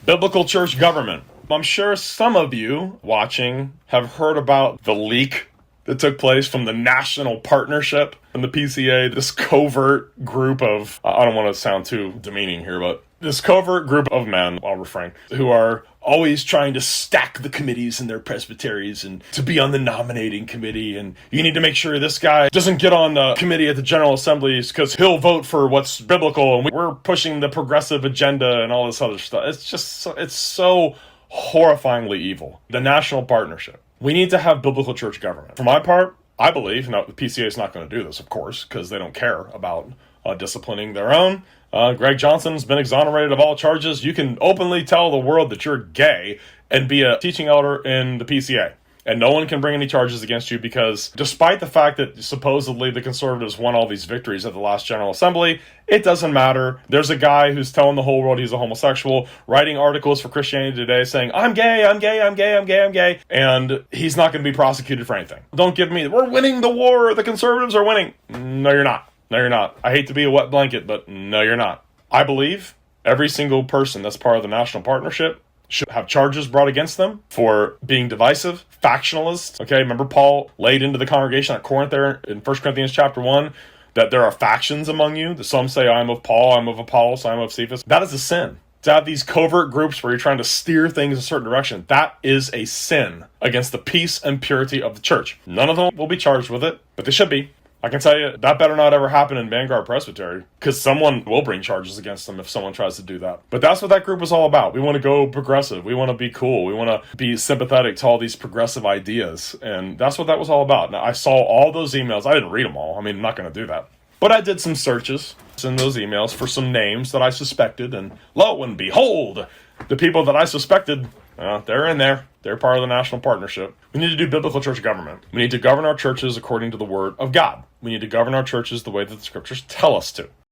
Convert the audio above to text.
Biblical church government. I'm sure some of you watching have heard about the leak that took place from the National Partnership and the PCA, this covert group of, I don't want to sound too demeaning here, but this covert group of men, I'll refrain, who are always trying to stack the committees in their presbyteries and to be on the nominating committee. And you need to make sure this guy doesn't get on the committee at the General Assemblies because he'll vote for what's biblical and we're pushing the progressive agenda and all this other stuff. It's just, it's so horrifyingly evil. The National Partnership. We need to have biblical church government. For my part, I believe, now the PCA is not going to do this, of course, because they don't care about disciplining their own. Greg Johnson's been exonerated of all charges. You can openly tell the world that you're gay and be a teaching elder in the PCA. And no one can bring any charges against you because despite the fact that supposedly the conservatives won all these victories at the last General Assembly, it doesn't matter. There's a guy who's telling the whole world he's a homosexual, writing articles for Christianity Today saying, I'm gay, I'm gay, I'm gay, I'm gay, I'm gay. And he's not going to be prosecuted for anything. Don't give me, we're winning the war, the conservatives are winning. No, you're not. No, you're not. I hate to be a wet blanket, but no, you're not. I believe every single person that's part of the National Partnership should have charges brought against them for being divisive, factionalist. Okay, remember Paul laid into the congregation at Corinth there in 1 Corinthians chapter 1 that there are factions among you. That some say, I'm of Paul, I'm of Apollos, I'm of Cephas. That is a sin. To have these covert groups where you're trying to steer things in a certain direction, that is a sin against the peace and purity of the church. None of them will be charged with it, but they should be. I can tell you, that better not ever happen in Vanguard Presbytery, because someone will bring charges against them if someone tries to do that. But that's what that group was all about. We want to go progressive. We want to be cool. We want to be sympathetic to all these progressive ideas. And that's what that was all about. Now, I saw all those emails. I didn't read them all. I mean, I'm not going to do that. But I did some searches in those emails for some names that I suspected. And lo and behold, the people that I suspected, they're in there. They're part of the National Partnership. We need to do biblical church government. We need to govern our churches according to the Word of God. We need to govern our churches the way that the Scriptures tell us to.